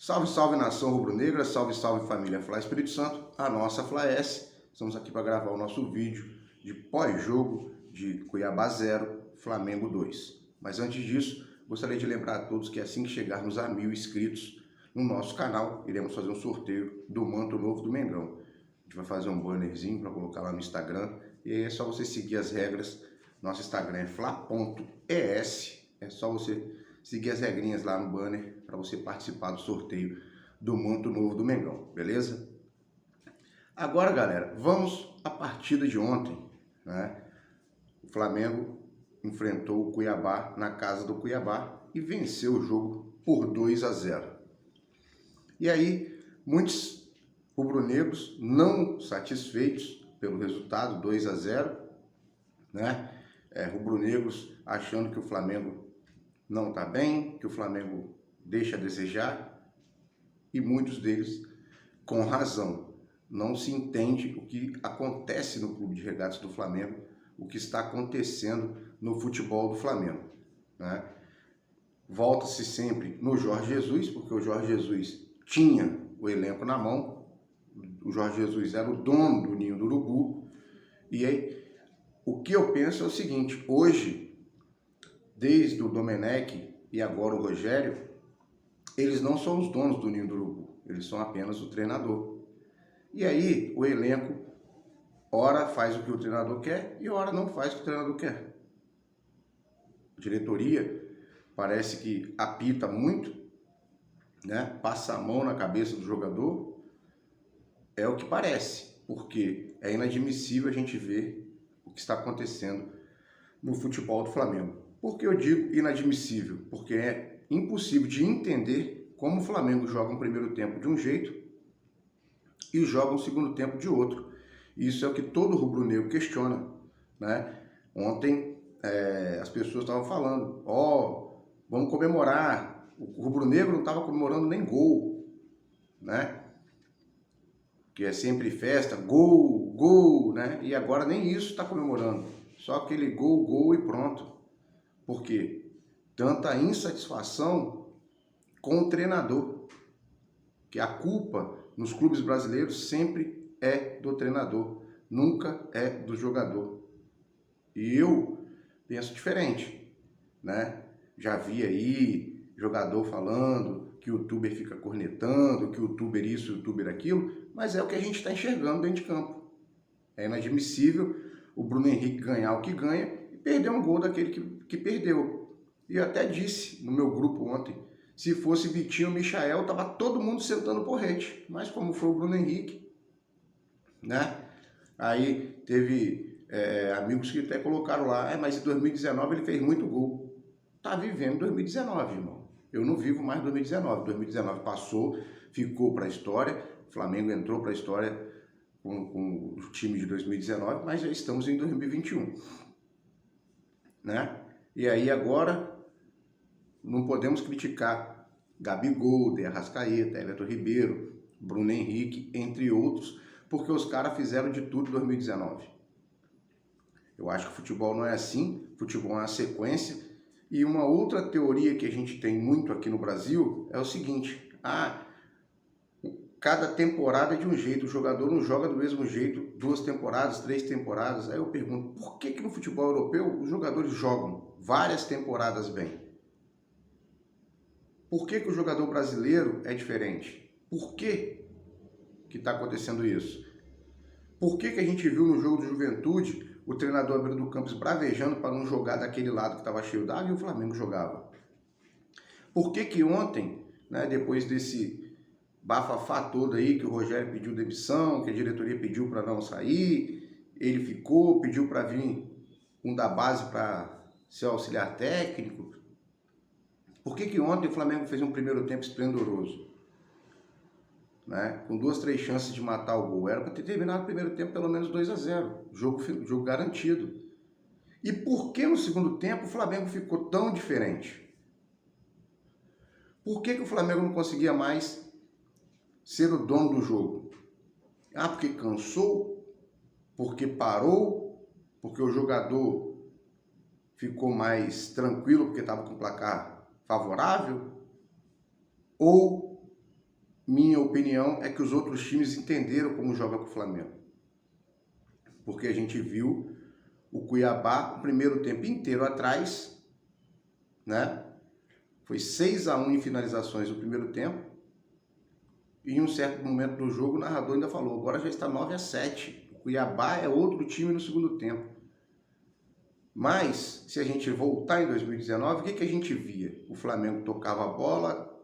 Salve, salve nação rubro-negra, salve, salve família Fla Espírito Santo, a nossa Fla S. Estamos aqui para gravar o nosso vídeo de pós-jogo de Cuiabá 0, Flamengo 2. Mas antes disso, gostaria de lembrar a todos que assim que chegarmos a 1000 inscritos no nosso canal, iremos fazer um sorteio do manto novo do Mengão. A gente vai fazer um bannerzinho para colocar lá no Instagram e aí é só você seguir as regras. Nosso Instagram é fla.es, é só você seguir as regrinhas lá no banner para você participar do sorteio do manto novo do Mengão, beleza? Agora, galera, vamos à partida de ontem, né? O Flamengo enfrentou o Cuiabá na casa do Cuiabá e venceu o jogo por 2-0. E aí, muitos rubro-negros não satisfeitos pelo resultado, 2-0, né? Rubro-negros achando que o Flamengo não está bem, que o Flamengo deixa a desejar, e muitos deles com razão. Não se entende o que acontece no Clube de Regatas do Flamengo, o que está acontecendo no futebol do Flamengo, né? Volta-se sempre no Jorge Jesus, porque o Jorge Jesus tinha o elenco na mão, o Jorge Jesus era o dono do Ninho do Urubu, e aí o que eu penso é o seguinte: hoje, desde o Domenech e agora o Rogério, eles não são os donos do Ninho do Urubu, eles são apenas o treinador. E aí o elenco, ora faz o que o treinador quer e ora não faz o que o treinador quer. A diretoria parece que apita muito, né? Passa a mão na cabeça do jogador, é o que parece, porque é inadmissível a gente ver o que está acontecendo no futebol do Flamengo. Por que eu digo inadmissível? Porque é impossível de entender como o Flamengo joga um primeiro tempo de um jeito e joga um segundo tempo de outro. Isso é o que todo rubro-negro questiona, né? Ontem as pessoas estavam falando, vamos comemorar. O rubro-negro não estava comemorando nem gol, né? Que é sempre festa, gol, gol, né? E agora nem isso está comemorando. Só aquele gol, gol e pronto. Por quê? Tanta insatisfação com o treinador, que a culpa nos clubes brasileiros sempre é do treinador, nunca é do jogador. E eu penso diferente, né? Já vi aí jogador falando que o youtuber fica cornetando, que o youtuber isso, o youtuber aquilo, mas é o que a gente está enxergando dentro de campo. É inadmissível o Bruno Henrique ganhar o que ganha e perder um gol daquele que perdeu. E eu até disse no meu grupo ontem, se fosse Vitinho ou Michael, tava todo mundo sentando porrete. Mas como foi o Bruno Henrique, né? Aí teve amigos que até colocaram lá, mas em 2019 ele fez muito gol. Tá vivendo 2019, irmão. Eu não vivo mais 2019. 2019 passou, ficou para a história. O Flamengo entrou para a história com o time de 2019, mas já estamos em 2021, né? E aí agora não podemos criticar Gabigol, De Arrascaeta, Everton Ribeiro, Bruno Henrique, entre outros, porque os caras fizeram de tudo em 2019. Eu acho que o futebol não é assim, futebol é uma sequência. E uma outra teoria que a gente tem muito aqui no Brasil é o seguinte: cada temporada é de um jeito, o jogador não joga do mesmo jeito 2 temporadas, 3 temporadas. Aí eu pergunto, por que no futebol europeu os jogadores jogam várias temporadas bem? Por que o jogador brasileiro é diferente? Por que está acontecendo isso? Por que a gente viu no jogo do Juventude o treinador abrindo do campo bravejando para não jogar daquele lado que estava cheio d'água e o Flamengo jogava? Por que ontem, né, depois desse bafafá todo aí, que o Rogério pediu demissão, que a diretoria pediu para não sair, ele ficou, pediu para vir um da base para ser auxiliar técnico? Por que ontem o Flamengo fez um primeiro tempo esplendoroso, né? Com 2, 3 chances de matar o gol? Era para ter terminado o primeiro tempo pelo menos 2-0, jogo garantido. E por que no segundo tempo o Flamengo ficou tão diferente? Por que o Flamengo não conseguia mais ser o dono do jogo? Porque cansou? Porque parou? Porque o jogador ficou mais tranquilo porque estava com o placar favorável? Ou minha opinião é que os outros times entenderam como joga com o Flamengo. Porque a gente viu o Cuiabá o primeiro tempo inteiro atrás, né? Foi 6-1 em finalizações no primeiro tempo. E em um certo momento do jogo, o narrador ainda falou, agora já está 9-7. O Cuiabá é outro time no segundo tempo. Mas, se a gente voltar em 2019, o que a gente via? O Flamengo tocava a bola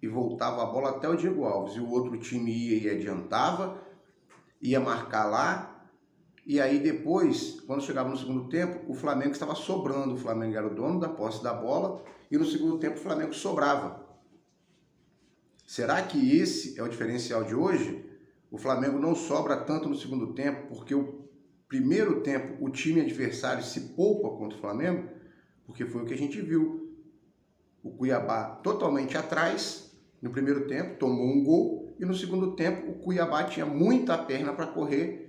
e voltava a bola até o Diego Alves. E o outro time ia e adiantava, ia marcar lá. E aí depois, quando chegava no segundo tempo, o Flamengo estava sobrando. O Flamengo era o dono da posse da bola e no segundo tempo o Flamengo sobrava. Será que esse é o diferencial de hoje? O Flamengo não sobra tanto no segundo tempo porque o primeiro tempo o time adversário se poupa contra o Flamengo, porque foi o que a gente viu. O Cuiabá totalmente atrás no primeiro tempo, tomou um gol, e no segundo tempo o Cuiabá tinha muita perna para correr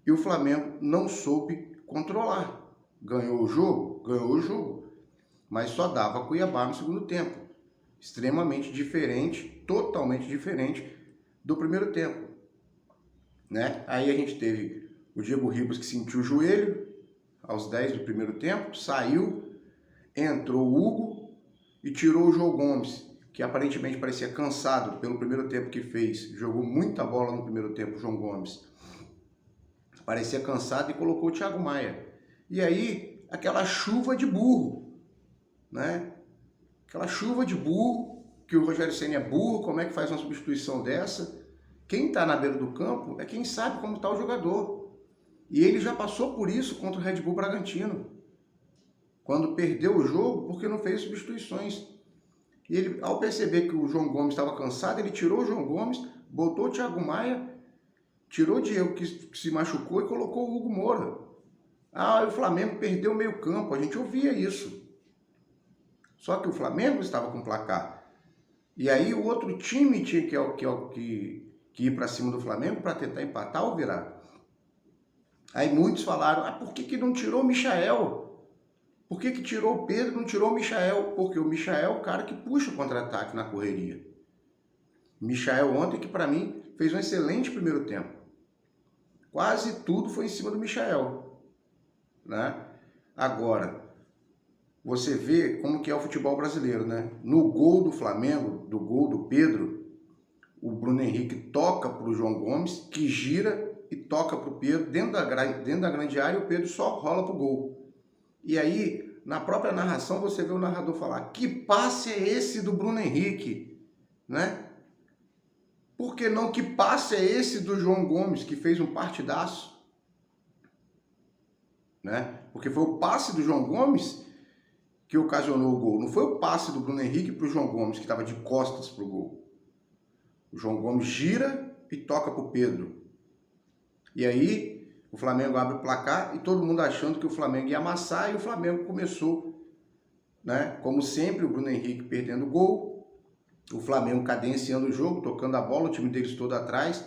e o Flamengo não soube controlar. Ganhou o jogo, mas só dava Cuiabá no segundo tempo. Extremamente diferente, totalmente diferente do primeiro tempo, né? Aí a gente teve o Diego Ribas que sentiu o joelho aos 10 do primeiro tempo, saiu, entrou o Hugo e tirou o João Gomes, que aparentemente parecia cansado pelo primeiro tempo que fez, jogou muita bola no primeiro tempo, o João Gomes. Parecia cansado e colocou o Thiago Maia. E aí, aquela chuva de burro, né? Aquela chuva de burro, que o Rogério Ceni é burro, como é que faz uma substituição dessa? Quem está na beira do campo é quem sabe como está o jogador. E ele já passou por isso contra o Red Bull Bragantino, quando perdeu o jogo porque não fez substituições. E ele, ao perceber que o João Gomes estava cansado, ele tirou o João Gomes, botou o Thiago Maia, tirou o Diego que se machucou e colocou o Hugo Moura. Ah, o Flamengo perdeu o meio campo, a gente ouvia isso. Só que o Flamengo estava com placar. E aí o outro time tinha que ir para cima do Flamengo para tentar empatar ou virar. Aí muitos falaram, por que não tirou o Michael? Por que tirou o Pedro e não tirou o Michael? Porque o Michael é o cara que puxa o contra-ataque na correria. O Michael ontem, que para mim fez um excelente primeiro tempo. Quase tudo foi em cima do Michael, né? Agora, você vê como que é o futebol brasileiro, né? No gol do Flamengo, do gol do Pedro, o Bruno Henrique toca para o João Gomes, que gira e toca para o Pedro dentro da grande área, e o Pedro só rola para o gol. E aí, na própria narração, você vê o narrador falar, que passe é esse do Bruno Henrique, né? Por que não que passe é esse do João Gomes, que fez um partidaço? Né? Porque foi o passe do João Gomes que ocasionou o gol. Não foi o passe do Bruno Henrique para o João Gomes, que estava de costas para o gol. O João Gomes gira e toca para o Pedro. E aí o Flamengo abre o placar e todo mundo achando que o Flamengo ia amassar, e o Flamengo começou, né? Como sempre, o Bruno Henrique perdendo o gol, o Flamengo cadenciando o jogo, tocando a bola, o time deles todo atrás,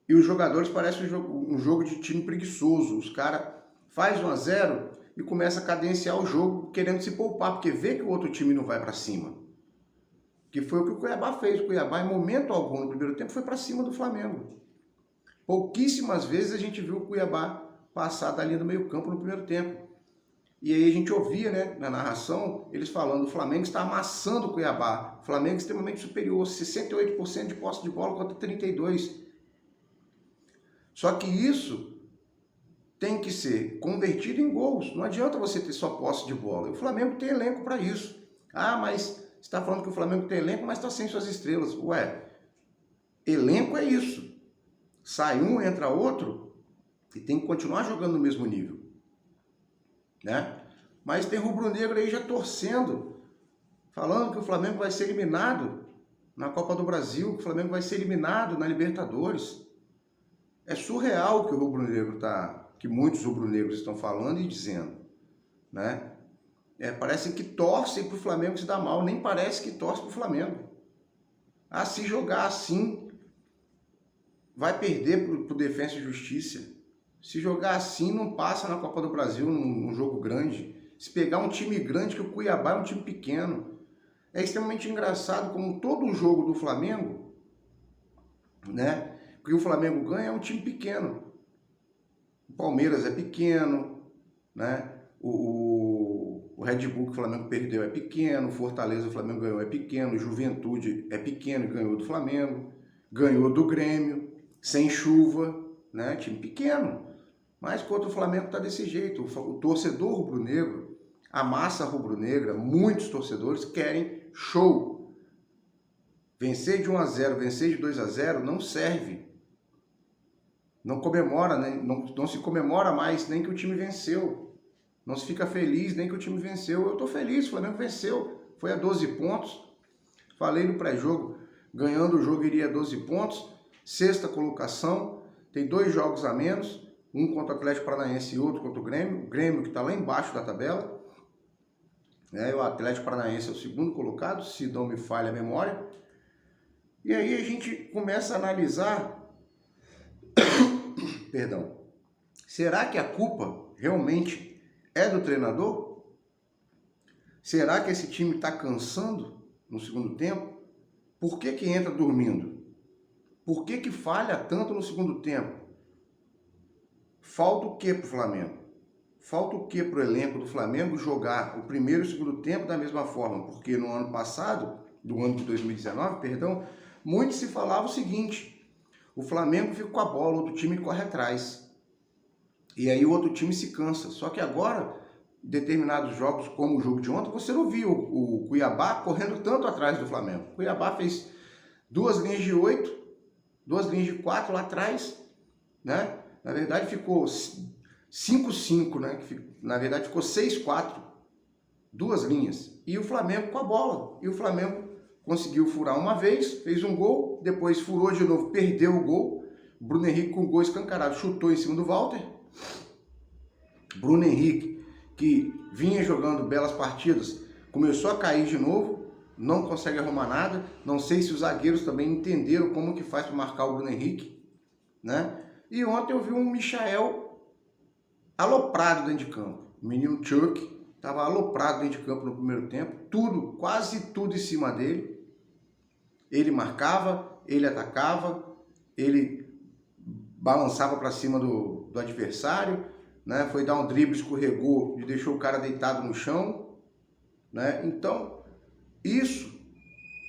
e os jogadores parecem um jogo de time preguiçoso. Os caras fazem 1-0 e começam a cadenciar o jogo querendo se poupar, porque vê que o outro time não vai para cima. Que foi o que o Cuiabá fez. O Cuiabá, em momento algum no primeiro tempo, foi para cima do Flamengo. Pouquíssimas vezes a gente viu o Cuiabá passar da linha do meio campo no primeiro tempo. E aí a gente ouvia, né, na narração, eles falando, o Flamengo está amassando o Cuiabá. O Flamengo é extremamente superior, 68% de posse de bola contra 32%. Só que isso tem que ser convertido em gols. Não adianta você ter só posse de bola. O Flamengo tem elenco para isso. Ah, mas você está falando que o Flamengo tem elenco, mas está sem suas estrelas. Ué, elenco é isso. Sai um, entra outro e tem que continuar jogando no mesmo nível, né? Mas tem rubro-negro aí já torcendo, falando que o Flamengo vai ser eliminado na Copa do Brasil, que o Flamengo vai ser eliminado na Libertadores. É surreal que o rubro-negro que muitos rubro-negros estão falando e dizendo, né? Parece que torcem para o Flamengo se dar mal, nem parece que torce para o Flamengo. Ah, se jogar assim, vai perder para o Defensa e Justiça. Se jogar assim, não passa na Copa do Brasil num jogo grande. Se pegar um time grande, que o Cuiabá é um time pequeno. É extremamente engraçado como todo o jogo do Flamengo né? Porque o Flamengo ganha é um time pequeno. O Palmeiras é pequeno, né? O Red Bull que o Flamengo perdeu é pequeno, o Fortaleza o Flamengo ganhou é pequeno, o Juventude é pequeno e ganhou do Flamengo, ganhou do Grêmio, sem chuva, né? Time pequeno. Mas contra o Flamengo está desse jeito. O torcedor rubro-negro, a massa rubro-negra, muitos torcedores querem show. Vencer de 1 a 0, vencer de 2 a 0 não serve. Não comemora, né? não se comemora mais nem que o time venceu. Não se fica feliz nem que o time venceu. Eu estou feliz, o Flamengo venceu. Foi a 12 pontos. Falei no pré-jogo, ganhando o jogo iria a 12 pontos. Sexta colocação, tem 2 jogos a menos. Um contra o Atlético Paranaense e outro contra o Grêmio. O Grêmio que está lá embaixo da tabela. O Atlético Paranaense é o segundo colocado, se não me falha a memória. E aí a gente começa a analisar... Perdão. Será que a culpa realmente é do treinador? Será que esse time está cansando no segundo tempo? Por que que entra dormindo? Por que que falha tanto no segundo tempo? Falta o que para o Flamengo? Falta o que para o elenco do Flamengo jogar o primeiro e o segundo tempo da mesma forma? Porque no ano passado, do ano de 2019, perdão, muito se falava o seguinte: o Flamengo fica com a bola, o outro time corre atrás. E aí o outro time se cansa. Só que agora, determinados jogos, como o jogo de ontem, você não viu o Cuiabá correndo tanto atrás do Flamengo. O Cuiabá fez 2 linhas de 8, 2 linhas de 4 lá atrás, né? Na verdade ficou 5-5, né? Na verdade ficou 6-4, 2 linhas. E o Flamengo com a bola. E o Flamengo conseguiu furar uma vez, fez um gol, depois furou de novo, perdeu o gol. Bruno Henrique com o gol escancarado, chutou em cima do Walter. Bruno Henrique, que vinha jogando belas partidas, começou a cair de novo, não consegue arrumar nada. Não sei se os zagueiros também entenderam como que faz para marcar o Bruno Henrique, né? E ontem eu vi um Michael aloprado dentro de campo. O menino Chuck estava aloprado dentro de campo no primeiro tempo, tudo, quase tudo em cima dele. Ele marcava, ele atacava, ele balançava para cima do adversário, né? Foi dar um drible, escorregou e deixou o cara deitado no chão, né? Então, isso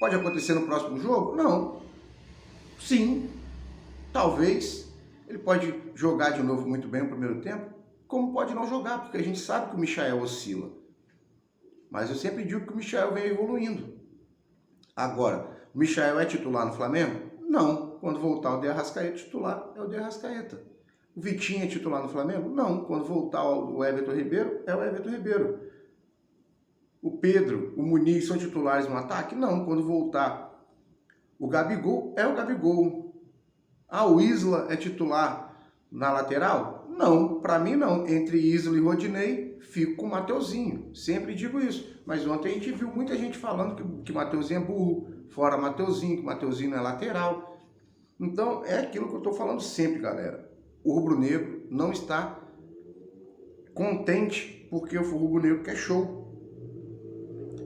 pode acontecer no próximo jogo? Não. Sim, talvez. Ele pode jogar de novo muito bem no primeiro tempo, como pode não jogar, porque a gente sabe que o Michael oscila. Mas eu sempre digo que o Michael vem evoluindo. Agora, o Michael é titular no Flamengo? Não. Quando voltar o De Arrascaeta titular, é o De Arrascaeta. O Vitinho é titular no Flamengo? Não. Quando voltar o Everton Ribeiro, é o Everton Ribeiro. O Pedro, o Muniz são titulares no ataque? Não. Quando voltar o Gabigol, é o Gabigol. O Isla é titular na lateral? Não, para mim não. Entre Isla e Rodinei, fico com o Mateuzinho. Sempre digo isso. Mas ontem a gente viu muita gente falando que Mateuzinho é burro, fora Mateuzinho, que Mateuzinho não é lateral. Então, é aquilo que eu estou falando sempre, galera. O rubro-negro não está contente porque o rubro-negro quer show.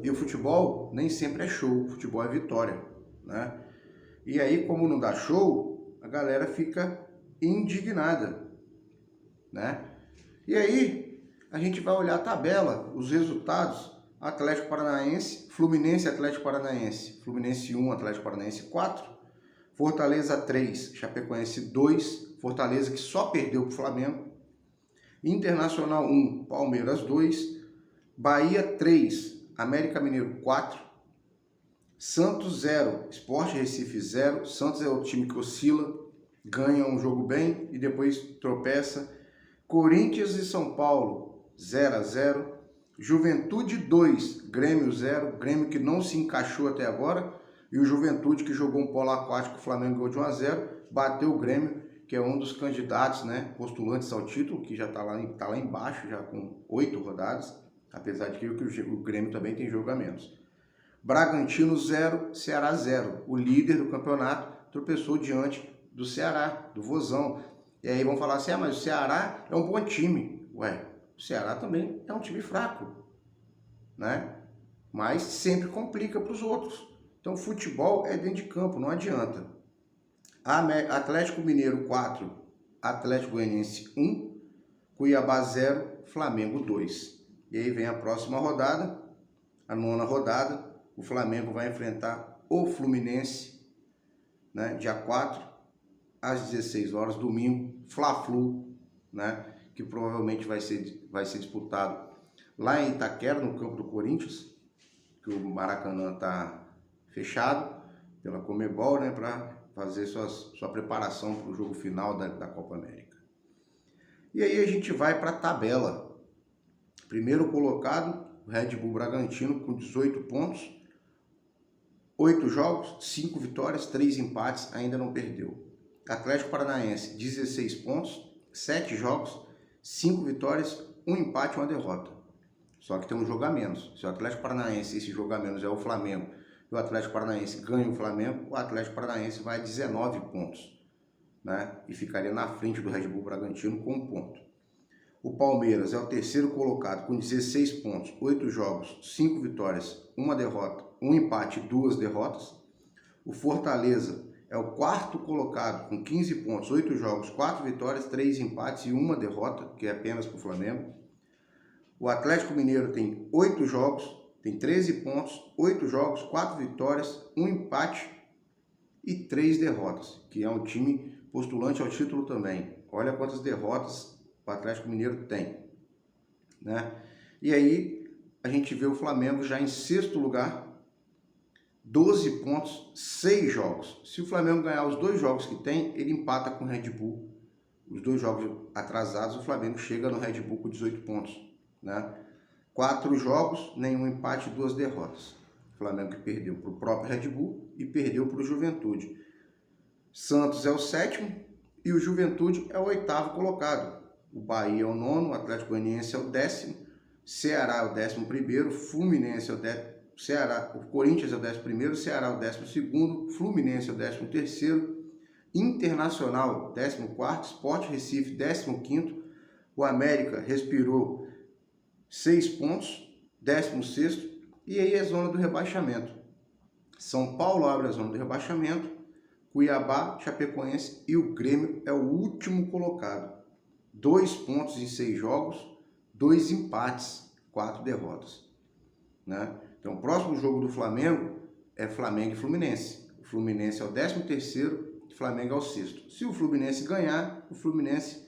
E o futebol nem sempre é show, o futebol é vitória, né? E aí, como não dá show, a galera fica indignada, né? E aí, a gente vai olhar a tabela, os resultados: Atlético Paranaense, Fluminense, Atlético Paranaense, Fluminense 1, Atlético Paranaense 4, Fortaleza 3, Chapecoense 2, Fortaleza que só perdeu para o Flamengo, Internacional 1, Palmeiras 2, Bahia 3, América Mineiro 4, Santos 0, Sport Recife 0. Santos é o time que oscila, ganha um jogo bem e depois tropeça. Corinthians e São Paulo 0-0. Juventude 2, Grêmio 0. Grêmio que não se encaixou até agora. E o Juventude, que jogou um polo aquático, o Flamengo ganhou de 1-0, bateu o Grêmio, que é um dos candidatos, né, postulantes ao título, que já está lá embaixo, já com 8 rodadas, apesar de que o Grêmio também tem jogo a menos. Bragantino 0, Ceará 0. O líder do campeonato tropeçou diante do Ceará, do Vozão. E aí vão falar assim: mas o Ceará é um bom time. Ué, o Ceará também é um time fraco, né? Mas sempre complica para os outros. Então, futebol é dentro de campo, não adianta. Atlético Mineiro 4, Atlético Goianiense 1, Cuiabá 0, Flamengo 2. E aí vem a próxima rodada, a 9ª rodada, o Flamengo vai enfrentar o Fluminense, né, dia 4, às 16 horas, domingo, Fla-Flu, né, que provavelmente vai ser disputado lá em Itaquera, no campo do Corinthians, que o Maracanã está fechado pela Conmebol, né, para fazer sua preparação para o jogo final da Copa América. E aí a gente vai para a tabela. Primeiro colocado, o Red Bull Bragantino com 18 pontos, 8 jogos, 5 vitórias, 3 empates, ainda não perdeu. Atlético Paranaense, 16 pontos, 7 jogos, 5 vitórias, 1 empate e 1 derrota. Só que tem um jogo a menos. Se o Atlético Paranaense, esse jogo a menos é o Flamengo, e o Atlético Paranaense ganha o Flamengo, o Atlético Paranaense vai a 19 pontos, né? E ficaria na frente do Red Bull Bragantino com 1 ponto. O Palmeiras é o terceiro colocado com 16 pontos, 8 jogos, 5 vitórias, 1 derrota, 1 empate e 2 derrotas. O Fortaleza é o quarto colocado com 15 pontos, 8 jogos, 4 vitórias, 3 empates e 1 derrota, que é apenas para o Flamengo. O Atlético Mineiro tem 8 jogos, tem 13 pontos, 8 jogos, 4 vitórias, 1 empate e 3 derrotas, que é um time postulante ao título também. Olha quantas derrotas o Atlético Mineiro tem, né? E aí a gente vê o Flamengo já em sexto lugar, 12 pontos, 6 jogos. Se o Flamengo ganhar os 2 jogos que tem, ele empata com o Red Bull. Os 2 jogos atrasados, o Flamengo chega no Red Bull com 18 pontos, né? 4 jogos, nenhum empate e 2 derrotas. O Flamengo que perdeu para o próprio Red Bull e perdeu para o Juventude. Santos é o 7º e o Juventude é o 8º colocado. O Bahia é o 9º, o Atlético Goianiense é o 10º, Ceará é o 11º, Fluminense é o 10º, o Corinthians é o 11º, Ceará é o 12º, Fluminense é o 13º, Internacional 14º, Sport Recife 15º, o América respirou 6 pontos, 16º, e aí é a zona do rebaixamento. São Paulo abre a zona do rebaixamento, Cuiabá, Chapecoense e o Grêmio é o último colocado. 2 pontos em 6 jogos, 2 empates, 4 derrotas, né? Então o próximo jogo do Flamengo é Flamengo e Fluminense. O Fluminense é o 13º, o Flamengo é o 6º. Se o Fluminense ganhar, o Fluminense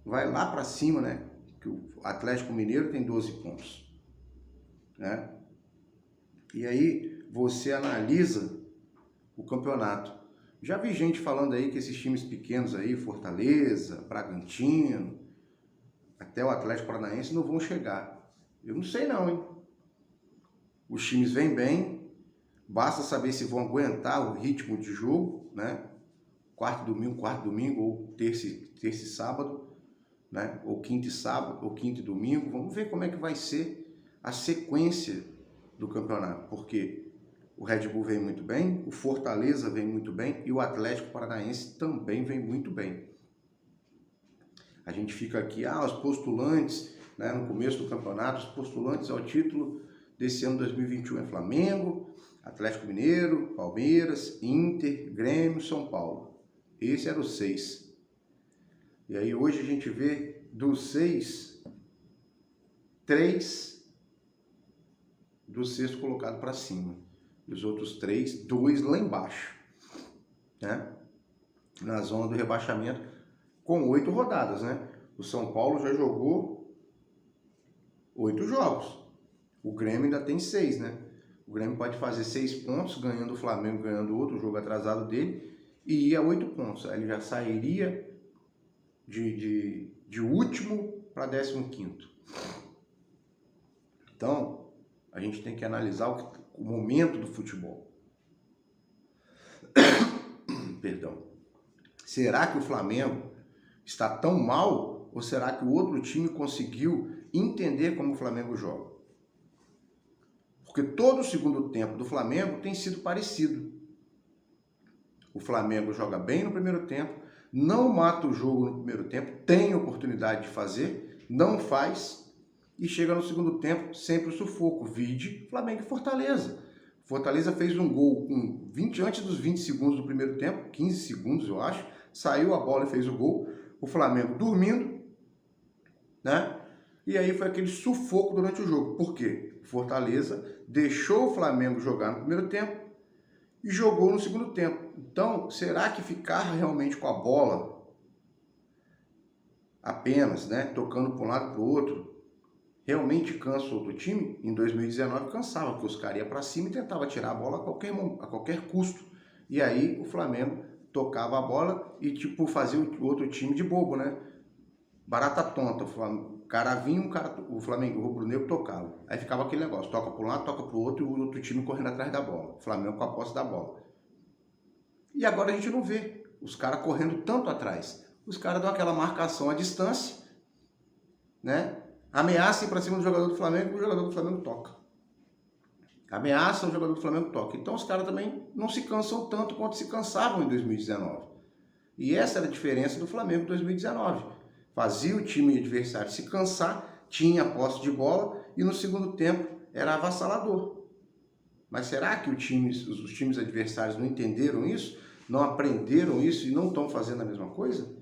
vai lá para cima, né? Que o Atlético Mineiro tem 12 pontos, né? E aí você analisa o campeonato. Já vi gente falando aí que esses times pequenos aí, Fortaleza, Bragantino, até o Atlético Paranaense não vão chegar. Eu não sei não, hein? Os times vêm bem, basta saber se vão aguentar o ritmo de jogo, né? Quarto domingo, ou terça e sábado, né? Ou quinta e sábado, ou quinta e domingo. Vamos ver como é que vai ser a sequência do campeonato, porque o Red Bull vem muito bem, o Fortaleza vem muito bem e o Atlético Paranaense também vem muito bem. A gente fica aqui, os postulantes, né, no começo do campeonato, os postulantes ao título desse ano 2021 é Flamengo, Atlético Mineiro, Palmeiras, Inter, Grêmio, São Paulo. Esse era o 6. E aí hoje a gente vê dos 6, 3 do 6º colocado para cima. E os outros 3, 2 lá embaixo, né? Na zona do rebaixamento, com 8 rodadas, né? O São Paulo já jogou 8 jogos. O Grêmio ainda tem 6, né? O Grêmio pode fazer 6 pontos, ganhando o Flamengo, ganhando outro jogo atrasado dele, e ir a 8 pontos. Aí ele já sairia de último para 15º. Então, a gente tem que analisar o momento do futebol. Perdão. Será que o Flamengo está tão mal ou será que o outro time conseguiu entender como o Flamengo joga? Porque todo o segundo tempo do Flamengo tem sido parecido. O Flamengo joga bem no primeiro tempo, não mata o jogo no primeiro tempo, tem oportunidade de fazer, não faz e chega no segundo tempo sempre o sufoco. Vide Flamengo e Fortaleza. Fortaleza fez um gol com 20, antes dos 20 segundos do primeiro tempo, 15 segundos eu acho, saiu a bola e fez o gol. O Flamengo dormindo, né? E aí foi aquele sufoco durante o jogo. Por quê? Fortaleza deixou o Flamengo jogar no primeiro tempo e jogou no segundo tempo. Então, será que ficar realmente com a bola apenas, né, tocando para um lado para o outro, realmente cansa o outro time? Em 2019 cansava, porque os caras iam para cima e tentavam tirar a bola a qualquer custo. E aí o Flamengo tocava a bola e tipo fazia o outro time de bobo, né? Barata tonta. O cara vinha, o Flamengo, o rubro-negro tocava. Aí ficava aquele negócio, toca para um lado, toca para o outro e o outro time correndo atrás da bola. O Flamengo com a posse da bola. E agora a gente não vê os caras correndo tanto atrás. Os caras dão aquela marcação à distância, né? Ameaça ir para cima do jogador do Flamengo, o jogador do Flamengo toca. Ameaça, o jogador do Flamengo toca. Então os caras também não se cansam tanto quanto se cansavam em 2019. E essa era a diferença do Flamengo em 2019. Fazia o time adversário se cansar, tinha posse de bola e no segundo tempo era avassalador. Mas será que os times adversários não entenderam isso? Não aprenderam isso e não estão fazendo a mesma coisa?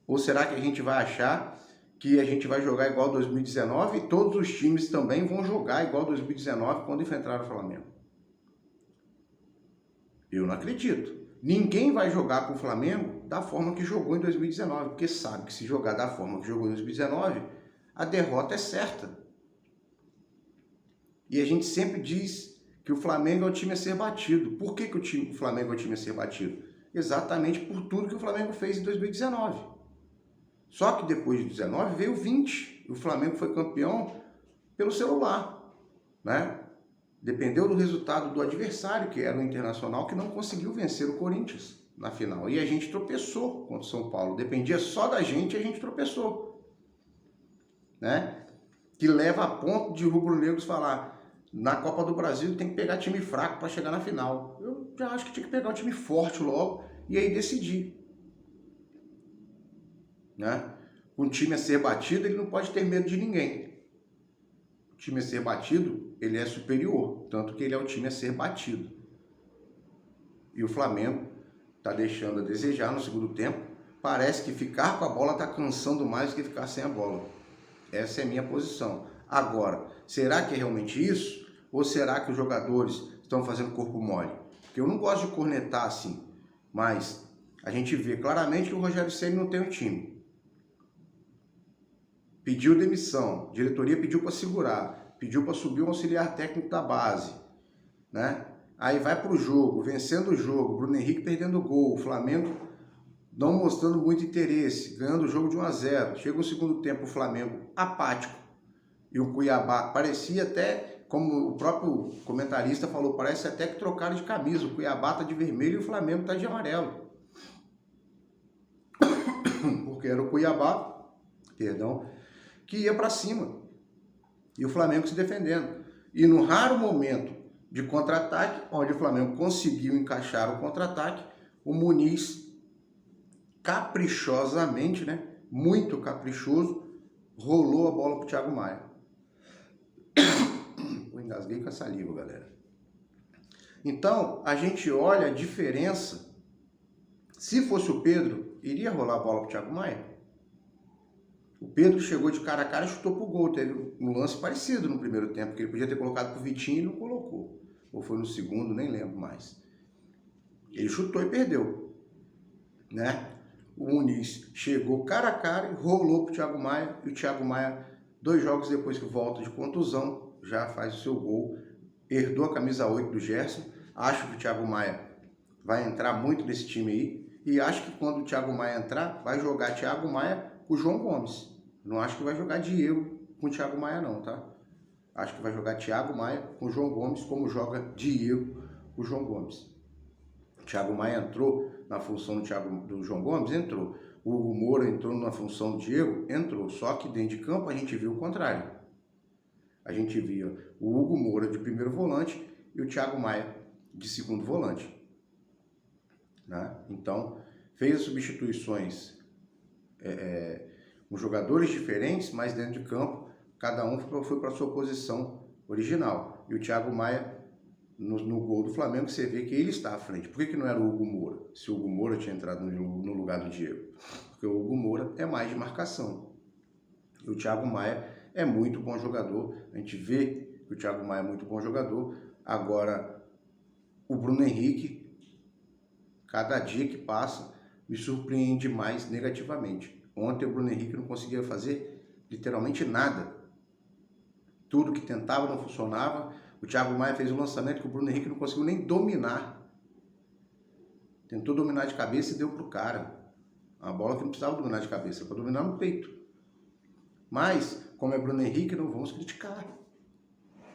Ou será que a gente vai achar que a gente vai jogar igual 2019 e todos os times também vão jogar igual 2019 quando enfrentar o Flamengo? Eu não acredito. Ninguém vai jogar com o Flamengo da forma que jogou em 2019, porque sabe que se jogar da forma que jogou em 2019, a derrota é certa. E a gente sempre diz que o Flamengo é o time a ser batido. Por que o Flamengo é o time a ser batido? Exatamente por tudo que o Flamengo fez em 2019. Só que depois de 19 veio 20. O Flamengo foi campeão pelo celular, né? Dependeu do resultado do adversário, que era o Internacional, que não conseguiu vencer o Corinthians na final. E a gente tropeçou contra o São Paulo. Dependia só da gente e a gente tropeçou, né? Que leva a ponto de rubro-negros falar: na Copa do Brasil tem que pegar time fraco para chegar na final. Eu já acho que tinha que pegar um time forte logo e aí decidir, né? Um time a ser batido, ele não pode ter medo de ninguém. O time a ser batido, ele é superior, tanto que ele é o time a ser batido. E o Flamengo está deixando a desejar no segundo tempo. Parece que ficar com a bola está cansando mais do que ficar sem a bola. Essa é a minha posição. Agora, será que é realmente isso? Ou será que os jogadores estão fazendo corpo mole? Porque eu não gosto de cornetar assim, mas a gente vê claramente que o Rogério Ceni não tem um time. Pediu demissão, a diretoria pediu para segurar, pediu para subir um auxiliar técnico da base, né? Aí vai para o jogo, vencendo o jogo, Bruno Henrique perdendo o gol, o Flamengo não mostrando muito interesse, ganhando o jogo de 1-0. Chega o segundo tempo, o Flamengo apático e o Cuiabá parecia até, como o próprio comentarista falou, parece até que trocaram de camisa. O Cuiabá está de vermelho e o Flamengo está de amarelo. Porque era o Cuiabá, perdão, que ia para cima e o Flamengo se defendendo. E no raro momento de contra-ataque, onde o Flamengo conseguiu encaixar o contra-ataque, o Muniz caprichosamente, né, muito caprichoso, rolou a bola para o Thiago Maia. Eu engasguei com a saliva, galera. Então, a gente olha a diferença. Se fosse o Pedro, iria rolar a bola para o Thiago Maia? O Pedro chegou de cara a cara e chutou pro gol. Teve um lance parecido no primeiro tempo, que ele podia ter colocado pro Vitinho e não colocou. Ou foi no segundo, nem lembro mais. Ele chutou e perdeu, né? O Muniz chegou cara a cara e rolou pro Thiago Maia. E o Thiago Maia, 2 jogos depois que volta de contusão, já faz o seu gol. Herdou a camisa 8 do Gerson. Acho que o Thiago Maia vai entrar muito nesse time aí. E acho que quando o Thiago Maia entrar, vai jogar Thiago Maia com o João Gomes. Não acho que vai jogar Diego com o Thiago Maia não, tá? Acho que vai jogar Thiago Maia com o João Gomes, como joga Diego com o João Gomes. O Thiago Maia entrou na função do João Gomes? Entrou. O Hugo Moura entrou na função do Diego? Entrou. Só que dentro de campo a gente viu o contrário. A gente via o Hugo Moura de primeiro volante e o Thiago Maia de segundo volante, né? Então, fez as substituições com jogadores diferentes, mas dentro de campo, cada um foi para a sua posição original. E o Thiago Maia no gol do Flamengo, você vê que ele está à frente. Por que não era o Hugo Moura? Se o Hugo Moura tinha entrado no lugar do Diego. Porque o Hugo Moura é mais de marcação. E o Thiago Maia é muito bom jogador. A gente vê que o Thiago Maia é muito bom jogador. Agora, o Bruno Henrique, cada dia que passa, me surpreende mais negativamente. Ontem o Bruno Henrique não conseguia fazer literalmente nada. Tudo que tentava não funcionava. O Thiago Maia fez um lançamento que o Bruno Henrique não conseguiu nem dominar. Tentou dominar de cabeça e deu pro cara. Uma bola que não precisava dominar de cabeça, para dominar no peito. Mas, como é Bruno Henrique, não vamos criticar,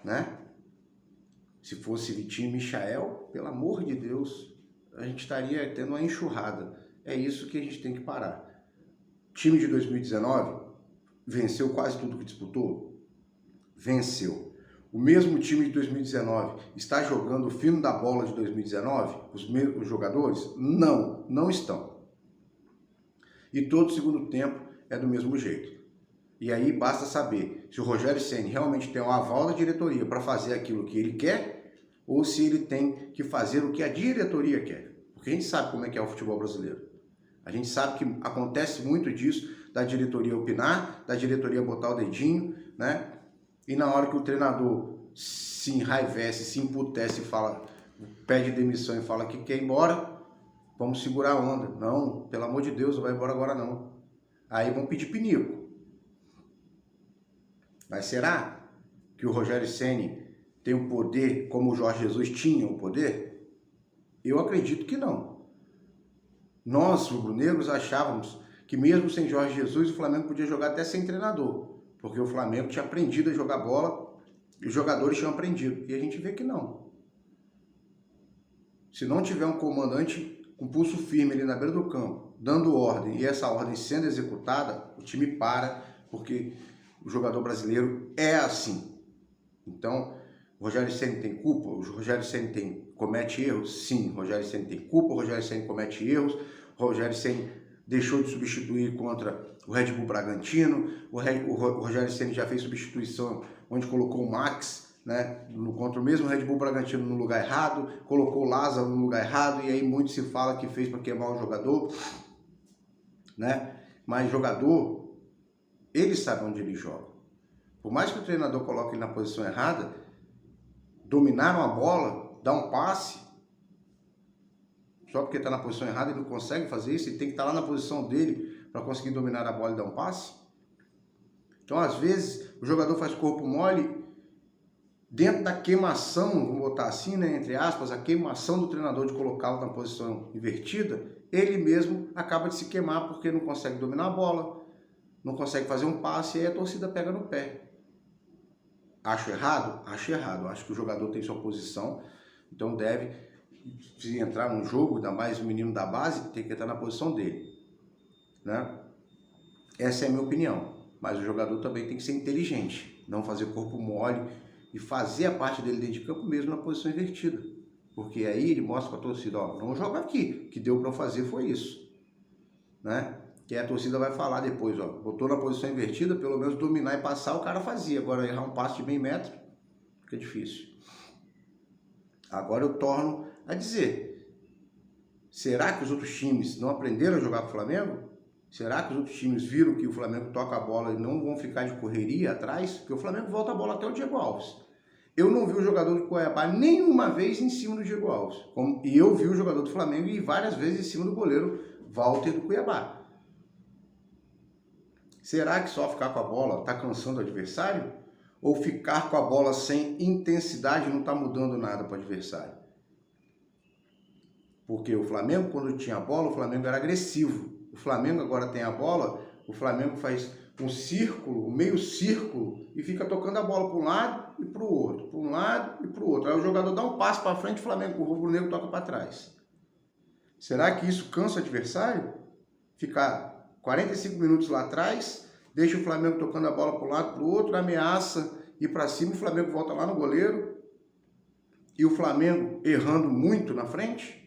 né? Se fosse Vitinho e Michael, pelo amor de Deus, a gente estaria tendo uma enxurrada. É isso que a gente tem que parar. Time de 2019 venceu quase tudo que disputou? Venceu. O mesmo time de 2019 está jogando o fino da bola de 2019? Os mesmos jogadores? Não, não estão. E todo segundo tempo é do mesmo jeito. E aí basta saber se o Rogério Ceni realmente tem o aval da diretoria para fazer aquilo que ele quer ou se ele tem que fazer o que a diretoria quer. Porque a gente sabe como é que é o futebol brasileiro. A gente sabe que acontece muito disso, da diretoria opinar, da diretoria botar o dedinho, né? E na hora que o treinador se enraivece, se emputece e fala, pede demissão e fala que quer ir embora, vamos segurar a onda. Não, pelo amor de Deus, não vai embora agora não. Aí vão pedir pinico. Mas será que o Rogério Ceni tem o poder como o Jorge Jesus tinha o poder? Eu acredito que não. Nós, rubro-negros, achávamos que mesmo sem Jorge Jesus, o Flamengo podia jogar até sem treinador, porque o Flamengo tinha aprendido a jogar bola e os jogadores tinham aprendido. E a gente vê que não. Se não tiver um comandante com pulso firme ali na beira do campo, dando ordem e essa ordem sendo executada, o time para, porque o jogador brasileiro é assim. Então, o Rogério Ceni tem culpa? O Rogério Ceni comete erros? Sim, o Rogério Ceni tem culpa, o Rogério Ceni comete erros, o Rogério Ceni deixou de substituir contra o Red Bull Bragantino, o Rogério Ceni já fez substituição onde colocou o Max, né, contra o mesmo Red Bull Bragantino no lugar errado, colocou o Lázaro no lugar errado, e aí muito se fala que fez para queimar o jogador, né? Mas jogador, ele sabe onde ele joga. Por mais que o treinador coloque ele na posição errada, dominar uma bola, dar um passe, só porque está na posição errada ele não consegue fazer isso, ele tem que estar lá na posição dele para conseguir dominar a bola e dar um passe. Então, às vezes, o jogador faz corpo mole dentro da queimação, vamos botar assim, né, entre aspas, a queimação do treinador de colocá-lo na posição invertida, ele mesmo acaba de se queimar porque não consegue dominar a bola, não consegue fazer um passe e aí a torcida pega no pé. Acho errado? Acho errado. Acho que o jogador tem sua posição, então deve, se entrar num jogo, ainda mais o menino da base, tem que entrar na posição dele, né? Essa é a minha opinião. Mas o jogador também tem que ser inteligente, não fazer corpo mole e fazer a parte dele dentro de campo mesmo na posição invertida. Porque aí ele mostra para a torcida, ó, não joga aqui, o que deu para fazer foi isso, né? Que a torcida vai falar depois, ó, botou na posição invertida, pelo menos dominar e passar, o cara fazia. Agora errar um passe de meio metro, fica difícil. Agora eu torno a dizer, será que os outros times não aprenderam a jogar com o Flamengo? Será que os outros times viram que o Flamengo toca a bola e não vão ficar de correria atrás? Porque o Flamengo volta a bola até o Diego Alves. Eu não vi o jogador do Cuiabá nenhuma vez em cima do Diego Alves. E eu vi o jogador do Flamengo e várias vezes em cima do goleiro Walter do Cuiabá. Será que só ficar com a bola está cansando o adversário? Ou ficar com a bola sem intensidade não está mudando nada para o adversário? Porque o Flamengo, quando tinha a bola, o Flamengo era agressivo. O Flamengo agora tem a bola, o Flamengo faz um círculo, um meio círculo, e fica tocando a bola para um lado e para o outro, para um lado e para o outro. Aí o jogador dá um passo para frente, o Flamengo, o rubro-negro toca para trás. Será que isso cansa o adversário? Ficar 45 minutos lá atrás, deixa o Flamengo tocando a bola para um lado, para o outro, ameaça ir para cima, o Flamengo volta lá no goleiro, e o Flamengo errando muito na frente?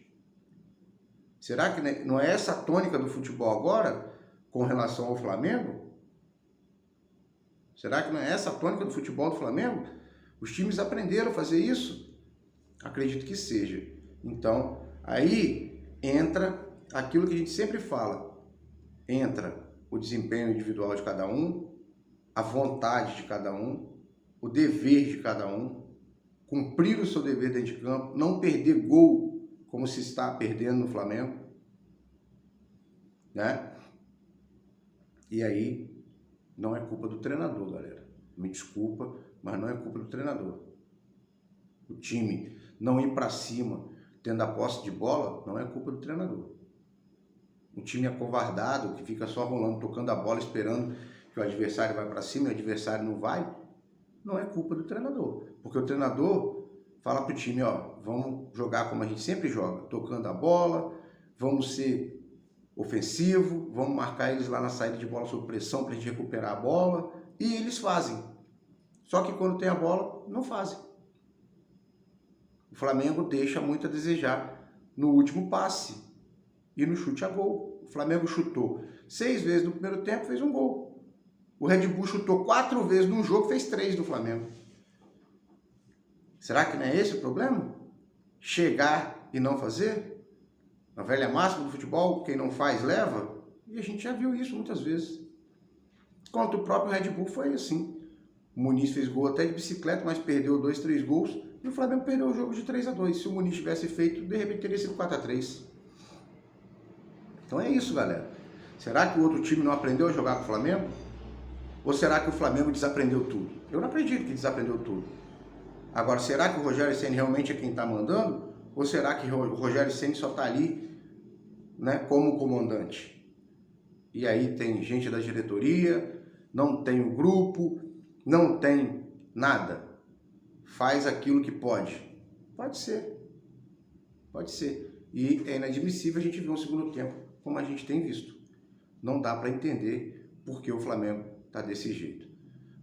Será que não é essa a tônica do futebol agora, com relação ao Flamengo? Será que não é essa a tônica do futebol do Flamengo? Os times aprenderam a fazer isso. Acredito que seja. Então, aí entra aquilo que a gente sempre fala. Entra o desempenho individual de cada um, a vontade de cada um, o dever de cada um, cumprir o seu dever dentro de campo, não perder gol como se está perdendo no Flamengo, né? E aí não é culpa do treinador, galera. Me desculpa, mas não é culpa do treinador. O time não ir para cima, tendo a posse de bola, não é culpa do treinador. O time acovardado, que fica só rolando, tocando a bola, esperando que o adversário vai para cima e o adversário não vai, não é culpa do treinador. Porque o treinador fala para o time, ó, vamos jogar como a gente sempre joga, tocando a bola, vamos ser ofensivo, vamos marcar eles lá na saída de bola sob pressão para a gente recuperar a bola, e eles fazem. Só que quando tem a bola, não fazem. O Flamengo deixa muito a desejar no último passe e no chute a gol. O Flamengo chutou 6 vezes no primeiro tempo, fez um gol. O Red Bull chutou 4 vezes num jogo, fez 3 do Flamengo. Será que não é esse o problema? Chegar e não fazer? A velha máxima do futebol, quem não faz leva? E a gente já viu isso muitas vezes. Contra o próprio Red Bull foi assim. O Muniz fez gol até de bicicleta, mas perdeu 2, 3 gols. E o Flamengo perdeu o jogo de 3-2. Se o Muniz tivesse feito, de repente teria sido 4-3. Então é isso, galera. Será que o outro time não aprendeu a jogar com o Flamengo? Ou será que o Flamengo desaprendeu tudo? Eu não acredito que desaprendeu tudo. Agora, será que o Rogério Ceni realmente é quem está mandando? Ou será que o Rogério Ceni só está ali, né, como comandante? E aí tem gente da diretoria, não tem o grupo, não tem nada. Faz aquilo que pode. Pode ser. Pode ser. E é inadmissível a gente ver um segundo tempo como a gente tem visto. Não dá para entender por que o Flamengo está desse jeito.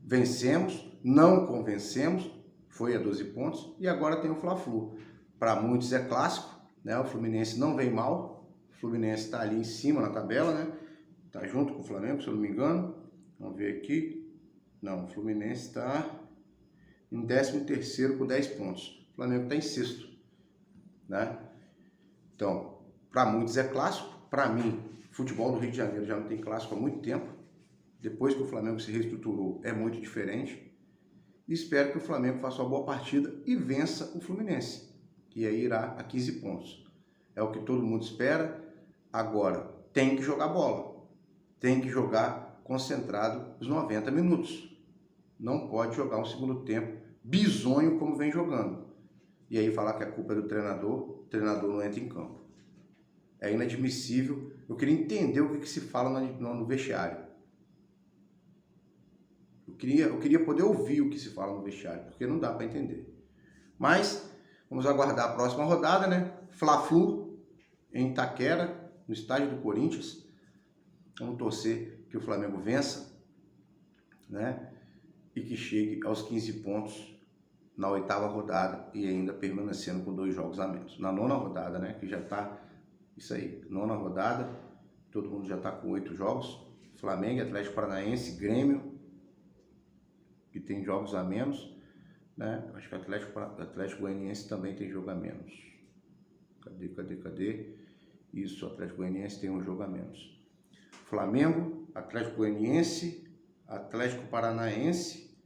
Vencemos, não convencemos, foi a 12 pontos, e agora tem o Fla-Flu. Para muitos é clássico, né? O Fluminense não vem mal, o Fluminense está ali em cima na tabela, né? Está junto com o Flamengo, se eu não me engano. Vamos ver aqui. Não, o Fluminense está em 13º com 10 pontos. O Flamengo está em 6º, né? Então, para muitos é clássico. Para mim, futebol do Rio de Janeiro já não tem clássico há muito tempo. Depois que o Flamengo se reestruturou, é muito diferente. E espero que o Flamengo faça uma boa partida e vença o Fluminense, que aí irá a 15 pontos. É o que todo mundo espera. Agora, tem que jogar bola. Tem que jogar concentrado os 90 minutos. Não pode jogar um segundo tempo bizonho como vem jogando. E aí falar que a culpa é do treinador, o treinador não entra em campo. É inadmissível. Eu queria entender o que se fala no vestiário. Eu queria poder ouvir o que se fala no vestiário, porque não dá para entender. Mas vamos aguardar a próxima rodada, né? Fla-Flu em Itaquera, no estádio do Corinthians. Vamos torcer que o Flamengo vença, né? E que chegue aos 15 pontos na 8ª rodada e ainda permanecendo com 2 jogos a menos. Na 9ª rodada, né? Que já está isso aí, 9ª rodada, todo mundo já está com 8 jogos. Flamengo, Atlético Paranaense, Grêmio, que tem jogos a menos, né? Acho que o Atlético Goianiense também tem jogo a menos. Cadê? Isso, o Atlético Goianiense tem um jogo a menos. Flamengo, Atlético Goianiense, Atlético Paranaense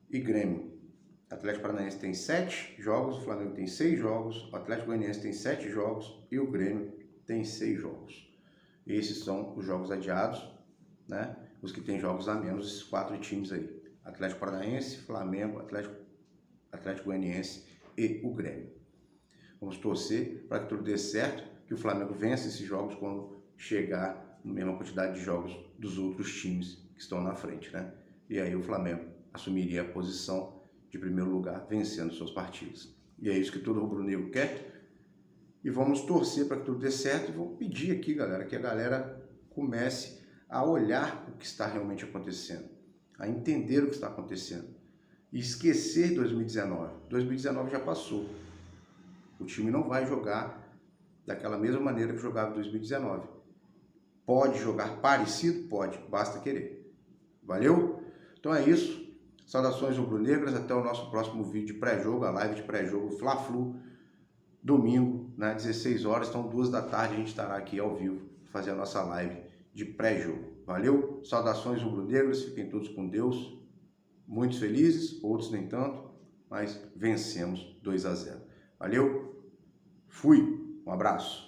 e Grêmio. O Atlético Paranaense tem 7 jogos, o Flamengo tem 6 jogos, o Atlético Goianiense tem 7 jogos e o Grêmio tem 6 jogos. Esses são os jogos adiados, né? Os que têm jogos a menos, esses 4 times aí. Atlético Paranaense, Flamengo, Atlético Goianiense e o Grêmio. Vamos torcer para que tudo dê certo, que o Flamengo vença esses jogos quando chegar na mesma quantidade de jogos dos outros times que estão na frente, né? E aí o Flamengo assumiria a posição de primeiro lugar, vencendo suas partidas. E é isso que todo rubro-negro quer. E vamos torcer para que tudo dê certo e vamos pedir aqui, galera, que a galera comece a olhar o que está realmente acontecendo, a entender o que está acontecendo e esquecer 2019. 2019 já passou. O time não vai jogar daquela mesma maneira que jogava em 2019. Pode jogar parecido? Pode, basta querer. Valeu? Então é isso. Saudações rubro-negras, até o nosso próximo vídeo de pré-jogo, a live de pré-jogo Fla-Flu, domingo, né, 16 horas, então 2 da tarde a gente estará aqui ao vivo, fazer a nossa live de pré-jogo. Valeu? Saudações rubro-negras, fiquem todos com Deus, muitos felizes, outros nem tanto, mas vencemos 2 a 0. Valeu? Fui, um abraço.